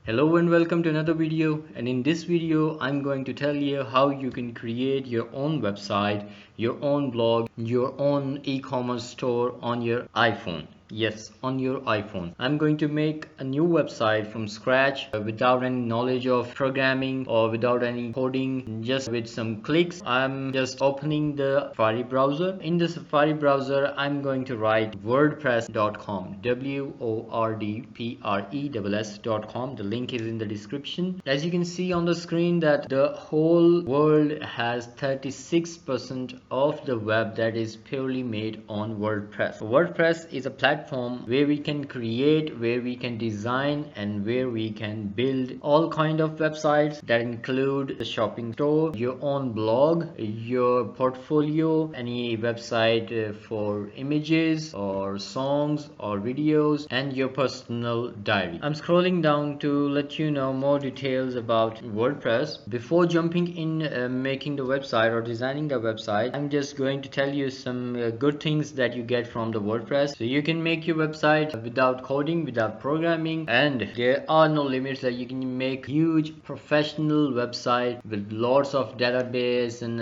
Hello and welcome to another video, and in this video I'm going to tell you how you can create your own website, your own blog, your own e-commerce store on your iPhone. Yes, on your iPhone. I'm going to make a new website from scratch without any knowledge of programming or without any coding, just with some clicks. I'm just opening the Safari browser. In the Safari browser, I'm going to write WordPress.com, WordPress.com. The link is in the description. As you can see on the screen that the whole world has 36% of the web that is purely made on WordPress. WordPress is a platform where we can create, where we can design, and where we can build all kind of websites that include the shopping store, your own blog, your portfolio, any website for images or songs or videos, and your personal diary. I'm scrolling down to let you know more details about WordPress. Before jumping in making the website or designing the website, I'm just going to tell you some good things that you get from the WordPress. So you can make your website without coding, without programming, and there are no limits that you can make huge professional website with lots of database and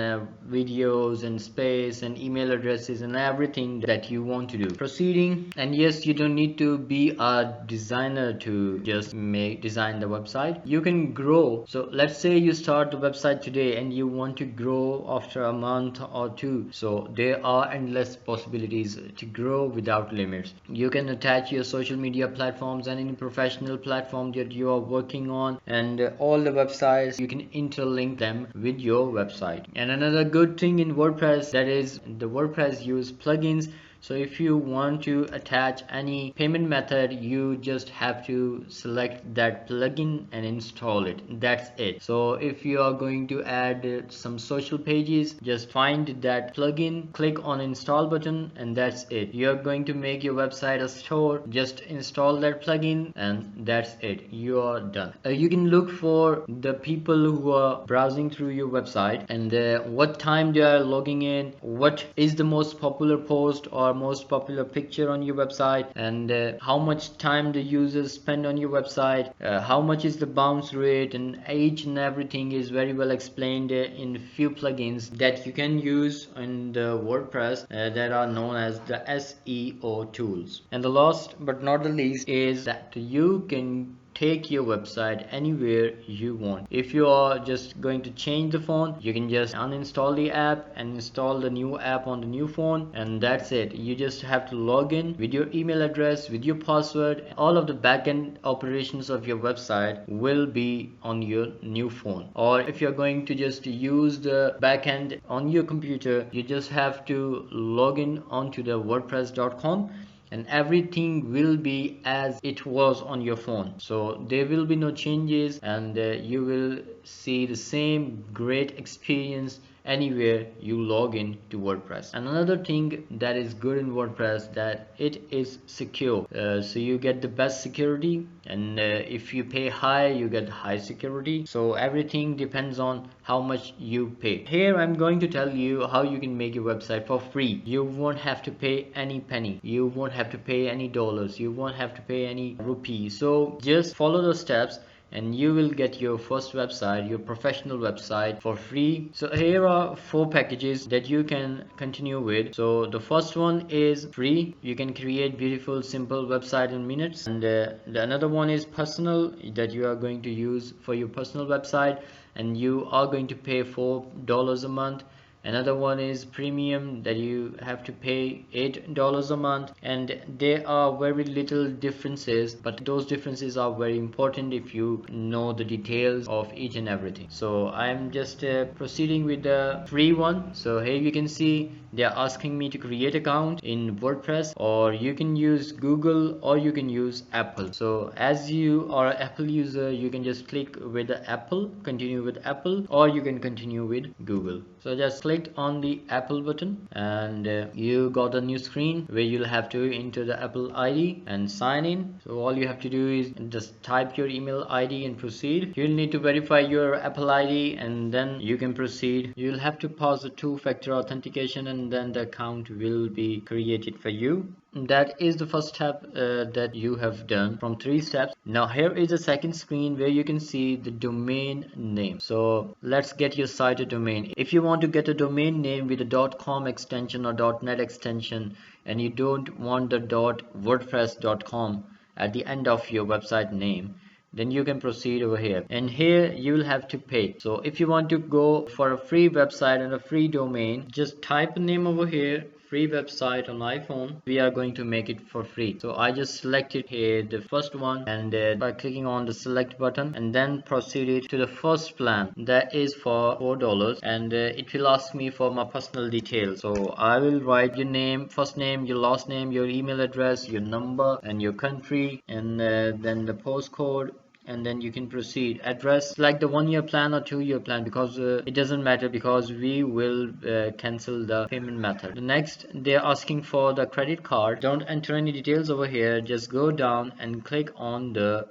videos and space and email addresses and everything that you want to do. Proceeding, and yes, you don't need to be a designer to just design the website. You can grow. So let's say you start the website today and you want to grow after a month or two. So there are endless possibilities to grow without limits. You can attach your social media platforms and any professional platform that you are working on, and all the websites you can interlink them with your website. And another good thing in WordPress, that is the WordPress use plugins. So if you want to attach any payment method, you just have to select that plugin and install it. That's it. So if you are going to add some social pages, just find that plugin, click on install button, and that's it. You're going to make your website a store, just install that plugin, and that's it. You are done. You can look for the people who are browsing through your website and what time they are logging in, what is the most popular post or most popular picture on your website, and how much time the users spend on your website, how much is the bounce rate, and each and everything is very well explained in few plugins that you can use in the WordPress that are known as the SEO tools. And the last but not the least is that you can take your website anywhere you want. If you are just going to change the phone, you can just uninstall the app and install the new app on the new phone, and that's it. You just have to log in with your email address, with your password. All of the backend operations of your website will be on your new phone. Or if you're going to just use the backend on your computer, you just have to log in onto the WordPress.com, and everything will be as it was on your phone. So there will be no changes, and you will see the same great experience anywhere you log in to WordPress. And another thing that is good in WordPress, that it is secure. So you get the best security, and if you pay high, you get high security. So everything depends on how much you pay. Here I'm going to tell you how you can make your website for free. You won't have to pay any penny. You won't have to pay any dollars. You won't have to pay any rupees. So just follow the steps and you will get your first website, your professional website, for free. So here are 4 packages that you can continue with. So the first one is free. You can create beautiful simple website in minutes, and the another one is personal, that you are going to use for your personal website, and you are going to pay $4 a month. Another one is premium, that you have to pay $8 a month, and there are very little differences, but those differences are very important if you know the details of each and everything. So I'm just proceeding with the free one. So here you can see they are asking me to create account in WordPress, or you can use Google, or you can use Apple. So as you are an Apple user, you can just click with the Apple, continue with Apple, or you can continue with Google. So just click on the Apple button, and you got a new screen where you'll have to enter the Apple ID and sign in. So all you have to do is just type your email ID and proceed. You'll need to verify your Apple ID, and then you can proceed. You'll have to pass the 2-factor authentication and and then the account will be created for you. That is the first step that you have done from 3 steps. Now here is the second screen where you can see the domain name. So let's get your site a domain. If you want to get a domain name with a .com extension or .net extension, and you don't want the .wordpress.com at the end of your website name, then you can proceed over here, and here you will have to pay. So if you want to go for a free website and a free domain, just type a name over here, free website on iPhone. We are going to make it for free. So I just selected here the first one, and by clicking on the select button, and then proceeded to the first plan that is for $4, and it will ask me for my personal details. So I will write your name, first name, your last name, your email address, your number, and your country, and then the postcode, and then you can proceed. Address, like the 1-year plan or 2-year plan, because it doesn't matter, because we will cancel the payment method. The next, they're asking for the credit card. Don't enter any details over here, just go down and click on the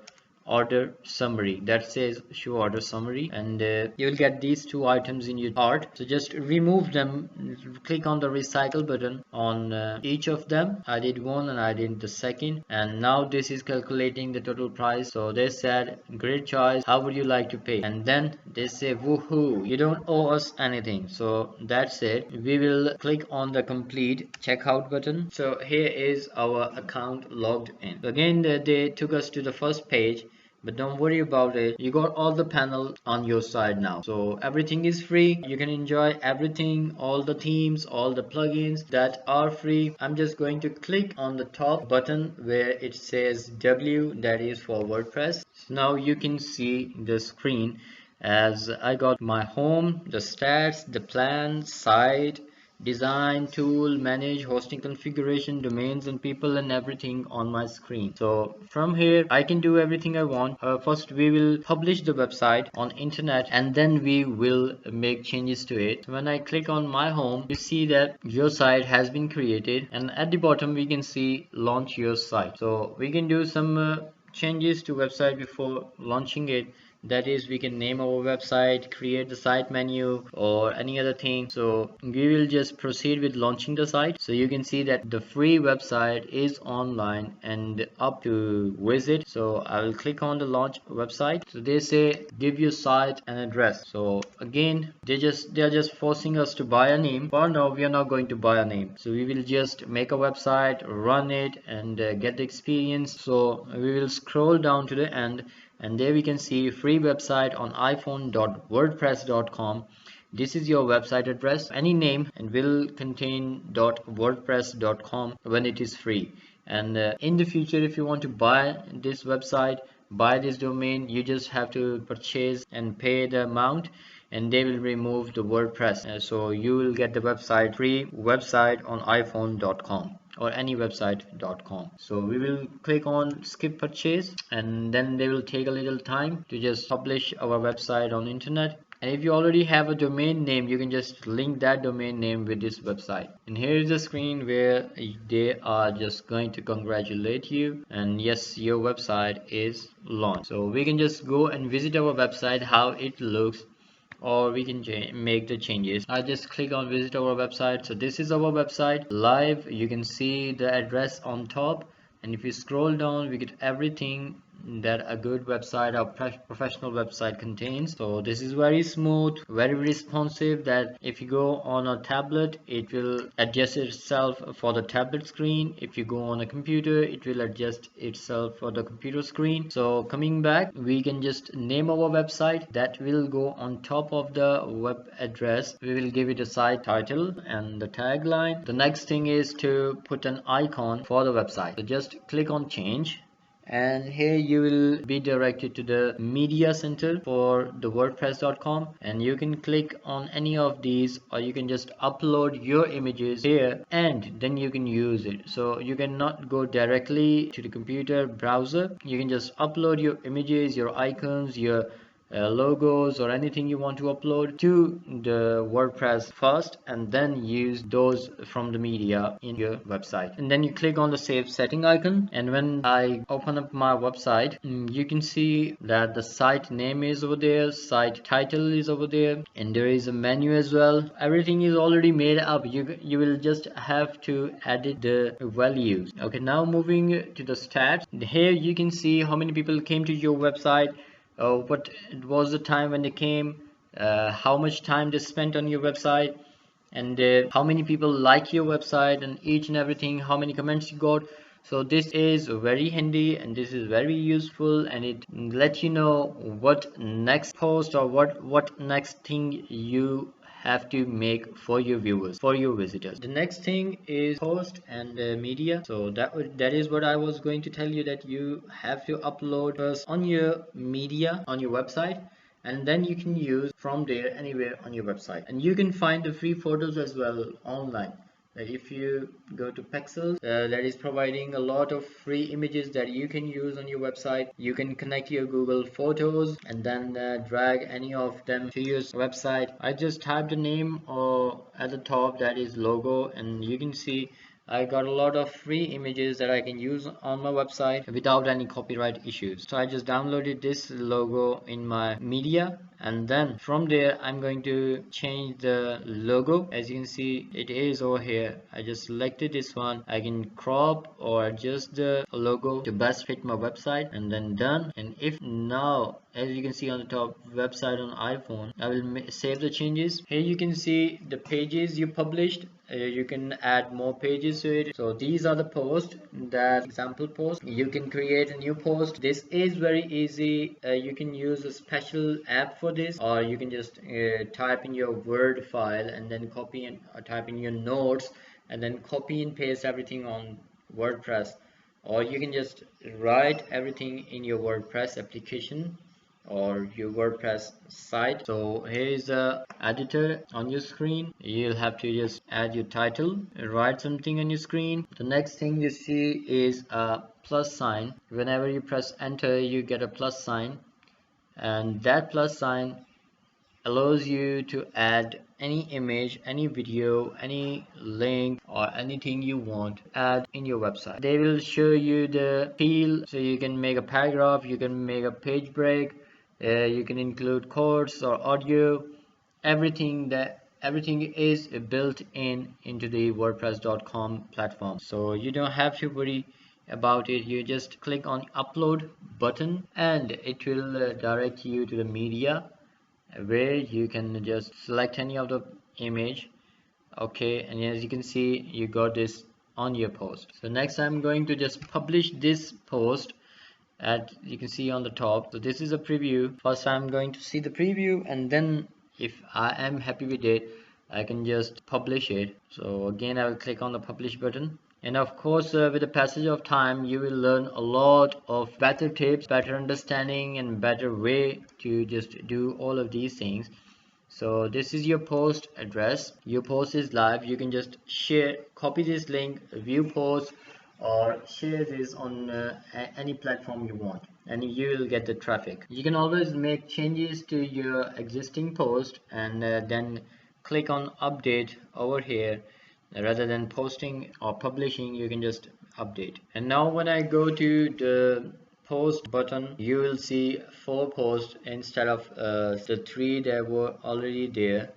order summary that says show order summary, and you will get these 2 items in your cart. So just remove them, click on the recycle button on each of them. I did one and I did the second, and now this is calculating the total price. So they said great choice, how would you like to pay, and then they say woohoo, you don't owe us anything. So that's it. We will click on the complete checkout button. So here is our account logged in. So again they took us to the first page, but don't worry about it, you got all the panel on your side now. So everything is free, you can enjoy everything, all the themes, all the plugins that are free. I'm just going to click on the top button where it says W, that is for WordPress. So now you can see the screen as I got my home, the stats, the plan, site, design, tool, manage, hosting configuration, domains and people, and everything on my screen. So from here I can do everything I want. First we will publish the website on internet, and then we will make changes to it. So when I click on my home, you see that your site has been created, and at the bottom we can see launch your site. So we can do some changes to website before launching it. That is, we can name our website, create the site menu, or any other thing. So we will just proceed with launching the site. So you can see that the free website is online and up to visit. So I will click on the launch website. So they say give your site an address. So again they are just forcing us to buy a name. For now we are not going to buy a name, so we will just make a website, run it, and get the experience. So we will scroll down to the end, and there we can see free website on iphone.wordpress.com. This is your website address, any name, and will contain .wordpress.com when it is free. And in the future, if you want to buy this website, buy this domain, you just have to purchase and pay the amount, and they will remove the WordPress. So you will get the website, free website on iphone.com or any website.com. So we will click on skip purchase, and then they will take a little time to just publish our website on internet. And if you already have a domain name, you can just link that domain name with this website. And here is the screen where they are just going to congratulate you, and yes, your website is launched. So we can just go and visit our website, how it looks, or we can make the changes. I just click on visit our website. So this is our website live. You can see the address on top, and if you scroll down, we get everything that a good website or professional website contains. So this is very smooth, very responsive, that if you go on a tablet, it will adjust itself for the tablet screen. If you go on a computer, it will adjust itself for the computer screen. So coming back, we can just name our website. That will go on top of the web address. We will give it a site title and the tagline. The next thing is to put an icon for the website. So just click on change, and here you will be directed to the media center for the wordpress.com, and you can click on any of these, or you can just upload your images here and then you can use it. So you cannot go directly to the computer browser, you can just upload your images, your icons, your logos or anything you want to upload to the WordPress first, and then use those from the media in your website. And then you click on the save setting icon, and when I open up my website, you can see that the site name is over there, site title is over there, and there is a menu as well. Everything is already made up. You will just have to edit the values. Okay, now moving to the stats. Here you can see how many people came to your website, what was the time when they came, how much time they spent on your website, and how many people like your website, and each and everything, how many comments you got. So this is very handy and this is very useful, and it lets you know what next post or what next thing you have to make for your viewers, for your visitors. The next thing is post and media. So that is what I was going to tell you, that you have to upload first on your media on your website, and then you can use from there anywhere on your website. And you can find the free photos as well online. If you go to Pexels, that is providing a lot of free images that you can use on your website. You can connect your Google Photos and then drag any of them to your website. I just typed the name or at the top, that is logo, and you can see I got a lot of free images that I can use on my website without any copyright issues. So I just downloaded this logo in my media, and then from there I'm going to change the logo. As you can see, it is over here. I just selected this one. I can crop or adjust the logo to best fit my website, and then done. And if now, as you can see on the top, website on iPhone, I will save the changes. Here you can see the pages you published. You can add more pages to it. So these are the posts, that example post. You can create a new post. This is very easy. You can use a special app for this, or you can just type in your Word file and then copy and type in your notes and then copy and paste everything on WordPress, or you can just write everything in your WordPress application or your WordPress site. So here is the editor on your screen. You'll have to just add your title, write something on your screen. The next thing you see is a plus sign. Whenever you press enter, you get a plus sign, and that plus sign allows you to add any image, any video, any link, or anything you want to add in your website. They will show you the feel, so you can make a paragraph, you can make a page break, you can include quotes or audio. Everything is built into the WordPress.com platform, so you don't have to worry about it. You just click on upload button and it will direct you to the media, where you can just select any of the image. Okay, and as you can see, you got this on your post. So next I'm going to just publish this post, as you can see on the top. So this is a preview. First I'm going to see the preview, and then if I am happy with it, I can just publish it. So again, I will click on the publish button. And of course, with the passage of time, you will learn a lot of better tips, better understanding, and better way to just do all of these things. So this is your post address. Your post is live. You can just share, copy this link, view post, or share this on any platform you want, and you will get the traffic. You can always make changes to your existing post, and then click on update over here. Rather than posting or publishing, you can just update. And now when I go to the post button, you will see 4 posts instead of the 3 that were already there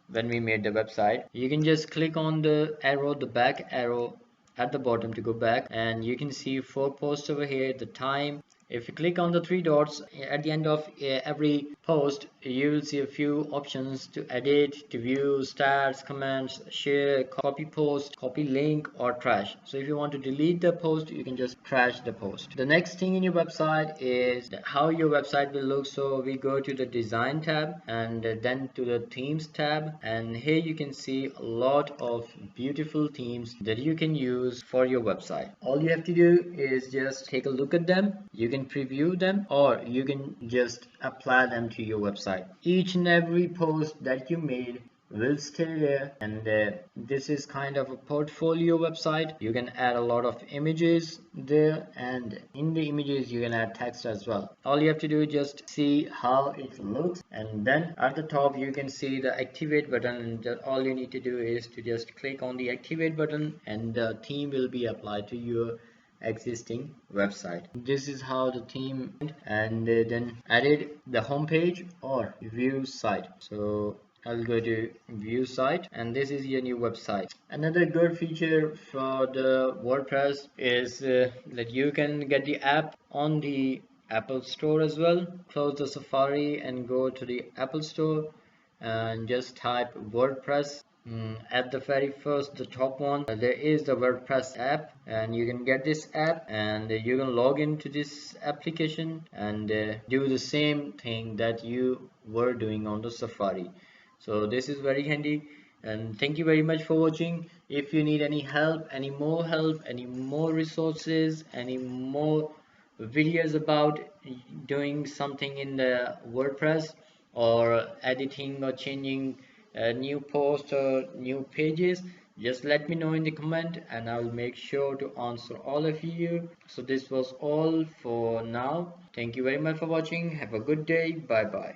when we made the website. You can just click on the arrow, the back arrow at the bottom to go back, and you can see 4 posts over here, the time. If you click on the 3 dots at the end of every post, you will see a few options to edit, to view, stats, comments, share, copy post, copy link, or trash. So if you want to delete the post, you can just trash the post. The next thing in your website is how your website will look. So we go to the design tab and then to the themes tab, and here you can see a lot of beautiful themes that you can use for your website. All you have to do is just take a look at them. You can preview them, or you can just apply them to your website. Each and every post that you made will stay there. And this is kind of a portfolio website. You can add a lot of images there, and in the images you can add text as well. All you have to do is just see how it looks, and then at the top you can see the activate button, and all you need to do is to just click on the activate button, and the theme will be applied to your existing website. This is how the theme, and then added the home page or view site. So I'll go to view site, and this is your new website. Another good feature for the WordPress is that you can get the app on the Apple Store as well. Close the Safari and go to the Apple Store and just type WordPress. At the very first, the top one, there is the WordPress app, and you can get this app, and you can log into this application and do the same thing that you were doing on the Safari. So this is very handy, and thank you very much for watching. If you need any help, any more resources, any more videos about doing something in the WordPress, or editing or changing new posts or new pages, just let me know in the comment, and I'll make sure to answer all of you. So this was all for now. Thank you very much for watching. Have a good day. Bye bye.